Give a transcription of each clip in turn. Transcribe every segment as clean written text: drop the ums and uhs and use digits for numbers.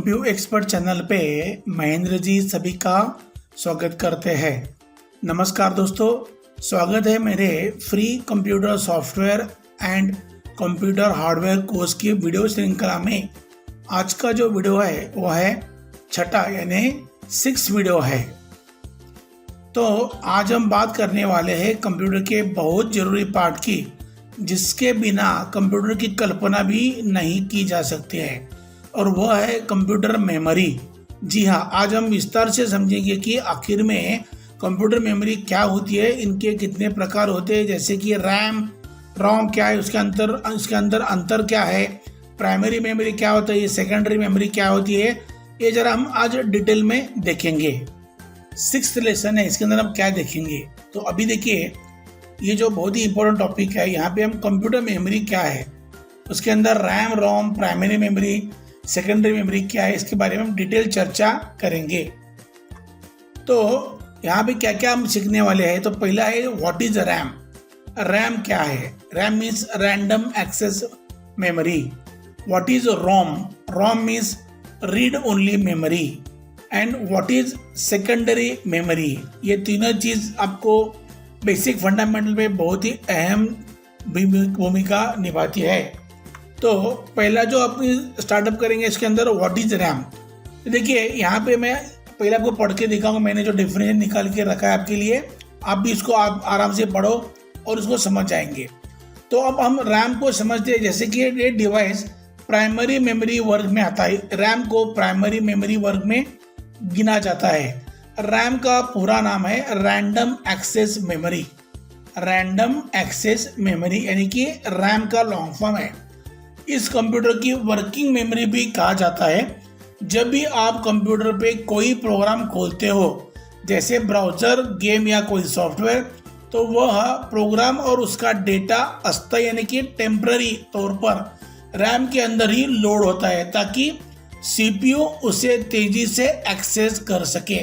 कंप्यू expert channel पे महेंद्र जी सभी का स्वागत करते हैं। नमस्कार दोस्तों, स्वागत है मेरे free computer software and computer hardware course की वीडियो श्रृंखला में। आज का जो वीडियो है वो है छठा यानी 6 वीडियो है। तो आज हम बात करने वाले हैं कंप्यूटर के बहुत ज़रूरी पार्ट की, जिसके बिना कंप्यूटर की कल्पना भी नहीं की जा सकती है, और वह है कंप्यूटर मेमोरी। जी हाँ, आज हम विस्तार से समझेंगे कि आखिर में कंप्यूटर मेमोरी क्या होती है, इनके कितने प्रकार होते हैं, जैसे कि रैम रोम क्या है, उसके अंदर अंतर क्या है, प्राइमरी मेमोरी क्या होता है, ये सेकेंडरी मेमोरी क्या होती है, ये जरा हम आज डिटेल में देखेंगे। 6th लेसन है, इसके अंदर हम क्या देखेंगे। तो अभी देखिए, ये जो बहुत ही इंपॉर्टेंट टॉपिक है, यहाँ पे हम कंप्यूटर मेमोरी क्या है, उसके अंदर RAM ROM primary memory secondary memory क्या है, इसके बारे में हम डिटेल चर्चा करेंगे। तो यहाँ पे क्या क्या हम सीखने वाले हैं। तो पहला है व्हाट इज रैम। रैम क्या है? RAM means random access memory. What is ROM? ROM means read only memory. And what is secondary memory? ये तीनों चीज आपको बेसिक फंडामेंटल में बहुत ही अहम भूमिका निभाती है। तो पहला जो अपनी स्टार्टअप करेंगे, इसके अंदर व्हाट इज रैम। देखिए, यहाँ पे मैं पहले आपको पढ़ के दिखाऊंगा। मैंने जो डेफिनेशन निकाल के रखा है आपके लिए, आप भी इसको आप आराम से पढ़ो और उसको समझ जाएंगे। तो अब हम रैम को समझते हैं। जैसे कि ये डिवाइस प्राइमरी मेमोरी वर्ग में आता है, रैम को प्राइमरी मेमोरी वर्ग में गिना जाता है। रैम का पूरा नाम है random access memory. Random access memory यानी कि रैम का लॉन्ग फॉर्म है। इस कंप्यूटर की वर्किंग मेमोरी भी कहा जाता है। जब भी आप कंप्यूटर पे कोई प्रोग्राम खोलते हो, जैसे ब्राउजर, गेम या कोई सॉफ्टवेयर, तो वह प्रोग्राम और उसका डेटा अस्थायी यानी कि टेम्पररी तौर पर रैम के अंदर ही लोड होता है, ताकि सीपीयू उसे तेजी से एक्सेस कर सके।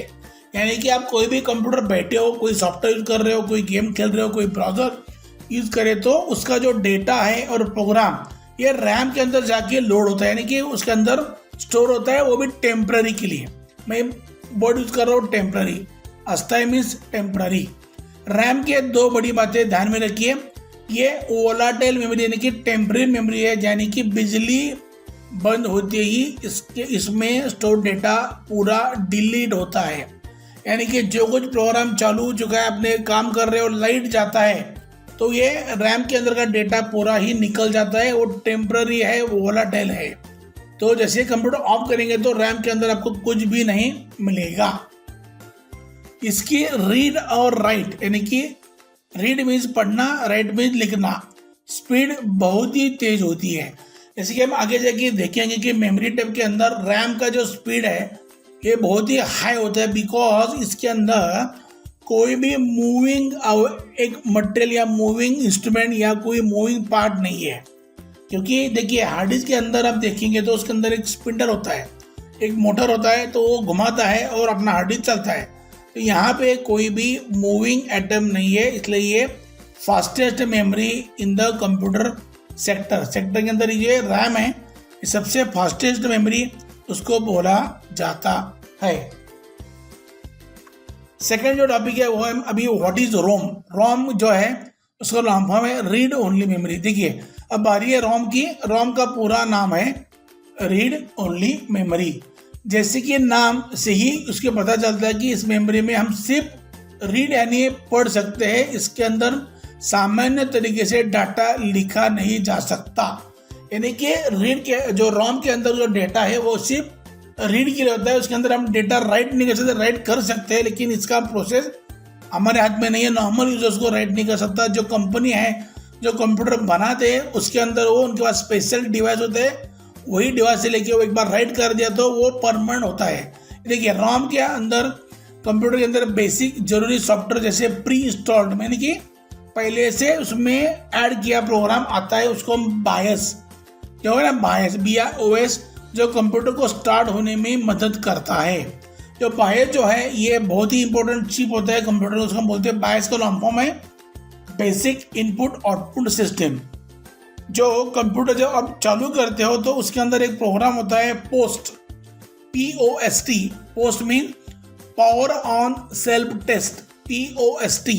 यानी कि आप कोई भी कंप्यूटर बैठे हो, कोई सॉफ्टवेयर यूज कर रहे हो, कोई गेम खेल रहे हो, कोई ब्राउजर यूज करे, तो उसका जो डेटा है और प्रोग्राम ये रैम के अंदर जाके लोड होता है, यानी कि उसके अंदर स्टोर होता है, वो भी टेम्पररी के लिए। मैं वर्ड यूज कर रहा हूँ टेम्पररी, अस्थायी मीन्स टेम्पररी। रैम के 2 बड़ी बातें ध्यान में रखिए। ये वोलाटाइल मेमोरी यानी कि टेम्पररी मेमोरी है, यानी कि बिजली बंद होते ही इसमें स्टोर डेटा पूरा डिलीट होता है। यानी कि जो कुछ प्रोग्राम चालू हो चुका है, अपने काम कर रहे हो, लाइट जाता है, तो ये रैम के अंदर का डेटा पूरा ही निकल जाता है। वो टेम्पररी है, वोलाटाइल है। तो जैसे कंप्यूटर ऑफ करेंगे तो रैम के अंदर आपको कुछ भी नहीं मिलेगा। इसकी रीड और राइट यानी कि रीड मीन्स पढ़ना, राइट मीन्स लिखना, स्पीड बहुत ही तेज होती है। जैसे कि हम आगे जाके देखेंगे कि मेमोरी टेप के अंदर रैम का जो स्पीड है ये बहुत ही हाई होता है, बिकॉज इसके अंदर कोई भी मूविंग एक मटेरियल या मूविंग इंस्ट्रूमेंट या कोई मूविंग पार्ट नहीं है। क्योंकि देखिए, हार्ड डिस्क के अंदर आप देखेंगे तो उसके अंदर एक स्पिंडल होता है, एक मोटर होता है, तो वो घुमाता है और अपना हार्ड डिस्क चलता है। तो यहाँ पे कोई भी मूविंग एटम नहीं है, इसलिए ये fastest memory in the computer sector के अंदर ये रैम है, ये सबसे फास्टेस्ट मेमोरी उसको बोला जाता है। सेकेंड जो टॉपिक है वो है अभी व्हाट इज रोम। रोम जो है उसका लॉन्ग फॉर्म है रीड ओनली मेमोरी। देखिए, अब बारी है रोम की। रोम का पूरा नाम है रीड ओनली मेमोरी। जैसे कि नाम से ही उसके पता चलता है कि इस मेमोरी में हम सिर्फ रीड यानी पढ़ सकते हैं, इसके अंदर सामान्य तरीके से डाटा लिखा नहीं जा सकता। यानी कि रीड के जो रोम के अंदर जो डेटा है वो सिर्फ रीड के लिए होता है, उसके अंदर हम डेटा राइट नहीं कर सकते। राइट कर सकते हैं, लेकिन इसका प्रोसेस हमारे हाथ में नहीं है। नॉर्मल यूजर्स को राइट नहीं कर सकता। जो कंपनी है, जो कंप्यूटर बनाते हैं, उसके अंदर वो उनके पास स्पेशल डिवाइस होते हैं, वही डिवाइस से लेके वो एक बार राइट कर दिया तो वो परमानेंट होता है। देखिए, रोम के अंदर कंप्यूटर के अंदर बेसिक जरूरी सॉफ्टवेयर जैसे प्री इंस्टॉल्ड यानी कि पहले से उसमें ऐड किया प्रोग्राम आता है, उसको हम बायस क्या होगा ना, बायस BIOS, जो कंप्यूटर को स्टार्ट होने में मदद करता है। जो बायस जो है ये बहुत ही इंपॉर्टेंट चिप होता है कंप्यूटर, उसको हम बोलते हैं बायस का लॉन्ग फॉर्म है बेसिक इनपुट आउटपुट सिस्टम। जो कंप्यूटर जब आप चालू करते हो तो उसके अंदर एक प्रोग्राम होता है POST. POST, POST mean power on self test, POST।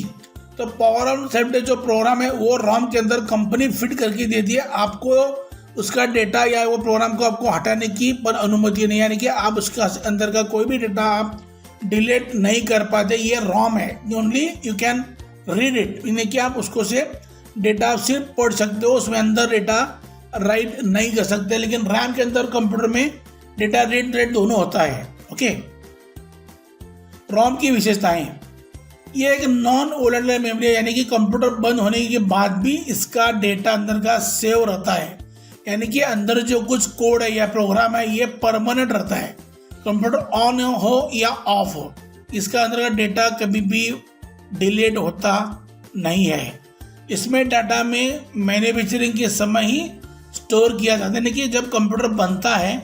तो पावर ऑन सेल्फ टेस्ट जो प्रोग्राम है वो रॉम के अंदर कंपनी फिट करके देती है, आपको उसका डेटा या वो प्रोग्राम को आपको हटाने की पर अनुमति नहीं, यानी कि आप उसका अंदर का कोई भी डेटा आप डिलीट नहीं कर पाते। ये रॉम है, only you can read it, यानी कि आप उसको से डेटा सिर्फ पढ़ सकते हो, उसमें अंदर डेटा राइट नहीं कर सकते। लेकिन रैम के अंदर कंप्यूटर में डेटा रीड राइट दोनों होता है। ओके, रॉम की विशेषताएं, ये एक नॉन वोलेटाइल मेमोरी है, यानी कि कंप्यूटर बंद होने के बाद भी इसका डेटा अंदर का सेव रहता है, यानी कि अंदर जो कुछ कोड है या प्रोग्राम है ये परमानेंट रहता है, कंप्यूटर ऑन हो या ऑफ हो, इसका अंदर का डेटा कभी भी डिलीट होता नहीं है। इसमें डाटा में मैन्युफैक्चरिंग के समय ही स्टोर किया जाता है, यानी कि जब कंप्यूटर बनता है,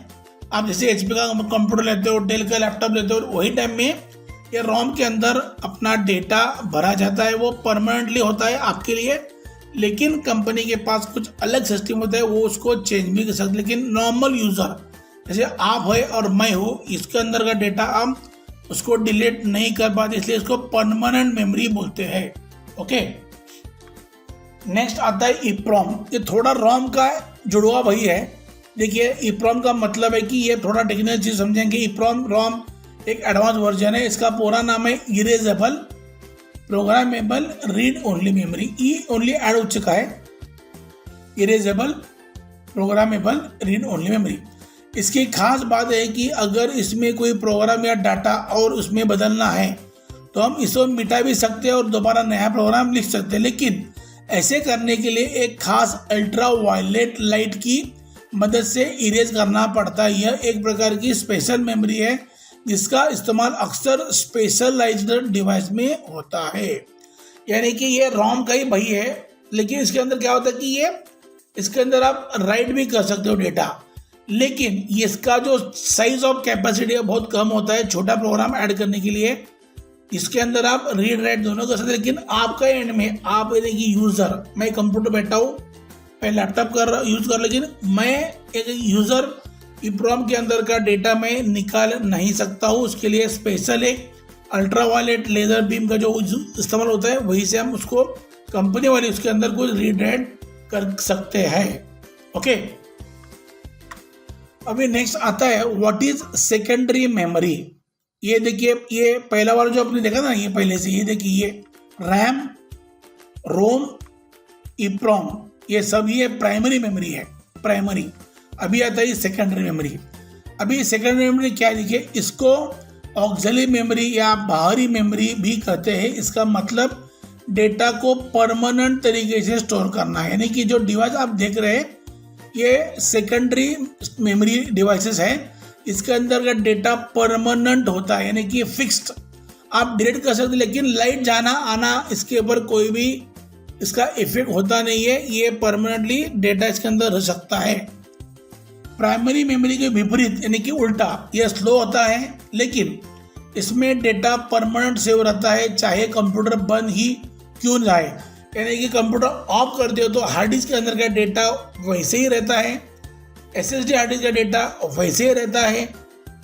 आप जैसे HP का कंप्यूटर लेते हो, डेल का लैपटॉप लेते हो, वही टाइम में ये रॉम के अंदर अपना डेटा भरा जाता है, वो परमानेंटली होता है आपके लिए। लेकिन कंपनी के पास कुछ अलग सिस्टम होता है, वो उसको चेंज भी कर सकते। लेकिन नॉर्मल यूजर जैसे आप है और मैं हूँ, इसके अंदर का डेटा हम उसको डिलीट नहीं कर पाते, इसलिए इसको परमानेंट मेमोरी बोलते हैं। ओके, नेक्स्ट आता है EEPROM। ये थोड़ा रॉम का जुड़वा वही है। देखिए EEPROM का मतलब है कि ये थोड़ा टेक्निकल चीज समझेंगे। EEPROM रॉम एक एडवांस वर्जन है, इसका पूरा नाम है erasable programmable read only memory. ई ओनली ऐड हो चुका है, erasable programmable read only memory. इसकी खास बात है कि अगर इसमें कोई प्रोग्राम या डाटा और उसमें बदलना है तो हम इसको मिटा भी सकते हैं और दोबारा नया प्रोग्राम लिख सकते हैं। लेकिन ऐसे करने के लिए एक खास अल्ट्रा वायलेट लाइट की मदद से इरेज करना पड़ता है। यह एक प्रकार की स्पेशल मेमोरी है जिसका इस्तेमाल अक्सर स्पेशलाइज्ड डिवाइस में होता है। यानी कि ये रॉम का ही भाई है, लेकिन इसके अंदर क्या होता है कि ये इसके अंदर आप राइट भी कर सकते हो डेटा, लेकिन इसका जो साइज ऑफ कैपेसिटी है बहुत कम होता है छोटा प्रोग्राम ऐड करने के लिए। इसके अंदर आप रीड राइट दोनों कर सकते हैं, लेकिन आपका एंड में आप देखिए यूजर, मैं कंप्यूटर बैठा हूँ, मैं लैपटॉप यूज कर, लेकिन मैं एक यूजर EEPROM के अंदर का डेटा मैं निकाल नहीं सकता हूँ। उसके लिए स्पेशल एक अल्ट्रा वायलेट लेजर बीम का जो इस्तेमाल होता है, वही से हम उसको कंपनी वाले उसके अंदर कुछ रीड राइट कर सकते हैं। ओके, अभी नेक्स्ट आता है व्हाट इज सेकेंडरी मेमोरी। ये देखिए, ये पहला वाला जो आपने देखा ना, ये पहले से, ये देखिए ये रैम, रोम, EEPROM, ये सब ये प्राइमरी मेमोरी है, प्राइमरी। अभी आता है सेकेंडरी मेमोरी। अभी सेकेंडरी मेमोरी क्या है, देखिए इसको ऑक्सिलरी मेमोरी या बाहरी मेमोरी भी कहते हैं। इसका मतलब डेटा को परमानेंट तरीके से स्टोर करना है, यानी कि जो डिवाइस आप देख रहे हैं ये सेकेंडरी मेमोरी डिवाइसेस है, इसके अंदर का डेटा परमानेंट होता है, यानी कि फिक्स्ड, आप डिलीट कर सकते, लेकिन लाइट जाना आना इसके ऊपर कोई भी इसका इफेक्ट होता नहीं है, ये परमानेंटली डेटा इसके अंदर रह सकता है। प्राइमरी मेमोरी के विपरीत यानी कि उल्टा, यह स्लो होता है, लेकिन इसमें डेटा परमानेंट सेव रहता है, चाहे कंप्यूटर बंद ही क्यों न जाए। यानी कि कंप्यूटर ऑफ कर दो तो हार्ड डिस्क के अंदर का डेटा वैसे ही रहता है, SSD हार्ड डिस्क का डेटा वैसे ही रहता है,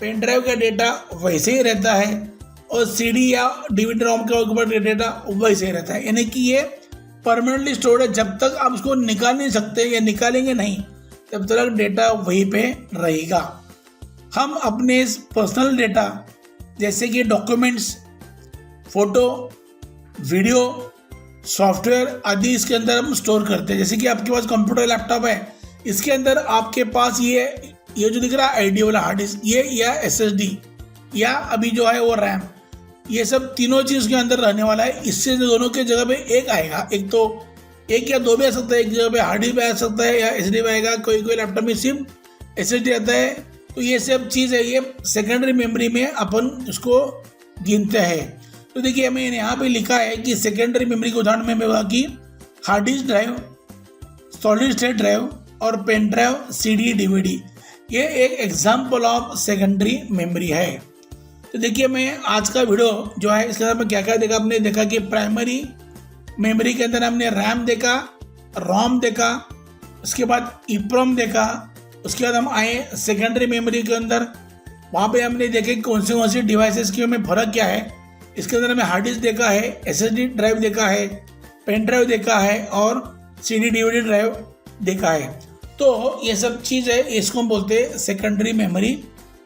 पेन ड्राइव का डेटा वैसे ही रहता है, और CD या DVD रोम का ऊपर डेटा वैसे ही रहता है। यानी कि ये परमानेंटली स्टोर्ड है, जब तक आप उसको निकाल नहीं सकते या निकालेंगे नहीं तब तक डेटा वहीं पे रहेगा। हम अपने पर्सनल डेटा जैसे कि डॉक्यूमेंट्स, फोटो, वीडियो, सॉफ्टवेयर आदि इसके अंदर हम स्टोर करते हैं। जैसे कि आपके पास कंप्यूटर, लैपटॉप है, इसके अंदर आपके पास ये जो दिख रहा है ID वाला हार्ड डिस्क, ये या SSD या अभी जो है वो रैम, ये सब तीनों चीज़ के अंदर रहने वाला है। इससे दोनों के जगह पे एक आएगा, एक तो एक या दो भी आ सकता है, एक जगह पे हार्ड डिस्क भी आ सकता है या SSD भी आएगा, कोई लैपटॉप में सिर्फ SSD आता है। तो ये सब चीज़ है, ये सेकेंडरी मेमोरी में अपन उसको गिनते हैं। तो देखिए मैंने यहाँ पे लिखा है कि सेकेंडरी मेमोरी के उदाहरण में होगा कि hard disk drive, solid state drive और पेन ड्राइव, CD, DVD, ये एक एग्जाम्पल ऑफ सेकेंडरी मेमोरी है। तो देखिए मैं आज का वीडियो जो है इसके अंदर में क्या क्या देखा, आपने देखा कि प्राइमरी मेमोरी के अंदर हमने रैम देखा, रोम देखा, उसके बाद EEPROM देखा, उसके बाद हम आए सेकेंडरी मेमोरी के अंदर वहाँ पे हमने देखे कौन सी डिवाइसेस की हमें फ़र्क क्या है। इसके अंदर हमें हार्ड डिस्क देखा है, SSD ड्राइव देखा है, पेन ड्राइव देखा है और CD DVD ड्राइव देखा है। तो ये सब चीज़ है, इसको हम बोलते हैं सेकेंडरी मेमोरी।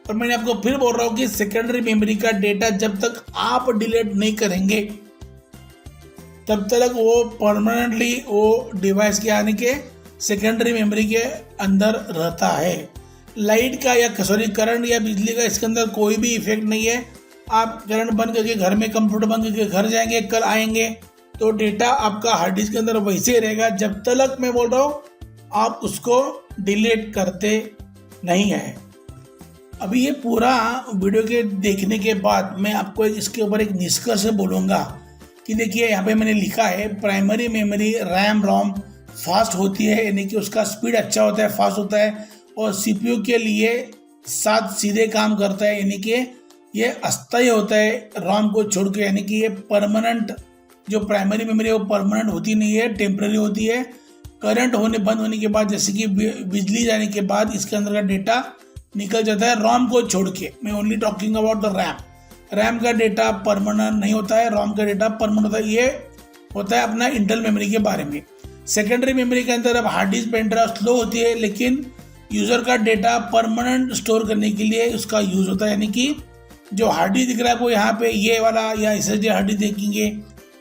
और मैंने आपको फिर बोल रहा हूँ कि सेकेंडरी मेमोरी का डेटा जब तक आप डिलीट नहीं करेंगे तब तक वो परमानेंटली वो डिवाइस के आने के सेकेंडरी मेमोरी के अंदर रहता है। लाइट का या करंट या बिजली का इसके अंदर कोई भी इफेक्ट नहीं है। आप करंट बंद करके घर में कंप्यूटर बंद करके घर जाएंगे, कल आएंगे तो डेटा आपका हार्ड डिस्क के अंदर वैसे ही रहेगा जब तक मैं बोल रहा हूँ आप उसको डिलीट करते नहीं है। अभी ये पूरा वीडियो के देखने के बाद मैं आपको इसके ऊपर एक निष्कर्ष बोलूँगा कि देखिए यहाँ पे मैंने लिखा है primary memory RAM ROM fast होती है, यानी कि उसका स्पीड अच्छा होता है, फास्ट होता है और CPU के लिए साथ सीधे काम करता है, यानी कि ये अस्थायी होता है रोम को छोड़ के, यानी कि ये परमानेंट जो प्राइमरी मेमोरी है वो परमानेंट होती नहीं है, टेम्पररी होती है। करंट बंद होने के बाद जैसे कि बिजली जाने के बाद इसके अंदर का डेटा निकल जाता है रोम को छोड़ के। मैं only talking about the RAM का डेटा परमानेंट नहीं होता है, रोम का डेटा परमानेंट होता है। ये होता है अपना इंटरनल मेमोरी के बारे में। सेकेंडरी मेमोरी के अंदर अब hard disk pen drive slow होती है, लेकिन यूज़र का डेटा परमानेंट स्टोर करने के लिए उसका यूज़ होता है, यानी कि जो हार्ड डिस्क दिख रहा है वो यहाँ पे ये वाला या SSD हार्ड डिस्क देखेंगे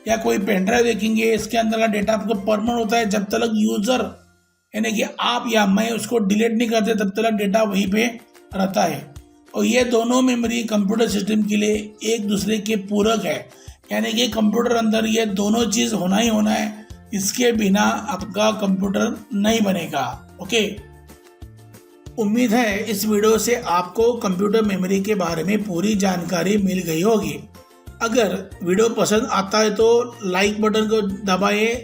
या कोई पेन ड्राइव देखेंगे, इसके अंदर का डेटा आपको परमानेंट होता है जब तक यूज़र यानी कि आप या मैं उसको डिलीट नहीं करते तब तक डेटा वहीं पे रहता है। और ये दोनों मेमोरी कंप्यूटर सिस्टम के लिए एक दूसरे के पूरक है, यानी कि कंप्यूटर अंदर ये दोनों चीज़ होना ही होना है, इसके बिना आपका कंप्यूटर नहीं बनेगा। ओके, उम्मीद है इस वीडियो से आपको कंप्यूटर मेमोरी के बारे में पूरी जानकारी मिल गई होगी। अगर वीडियो पसंद आता है तो लाइक बटन को दबाएं,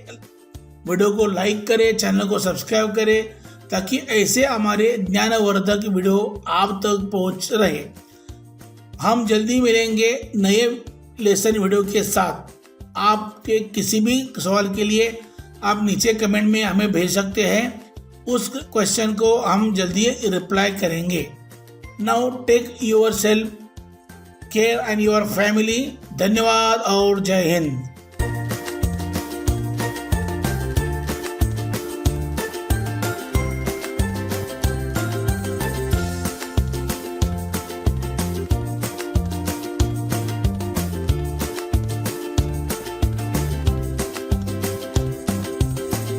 वीडियो को लाइक करें, चैनल को सब्सक्राइब करें ताकि ऐसे हमारे ज्ञानवर्धक वीडियो आप तक पहुंच रहे। हम जल्दी मिलेंगे नए लेसन वीडियो के साथ। आपके किसी भी सवाल के लिए आप नीचे कमेंट में हमें भेज सकते हैं, उस क्वेश्चन को हम जल्दी रिप्लाई करेंगे। Now take your self care and your family. धन्यवाद और जय हिंद।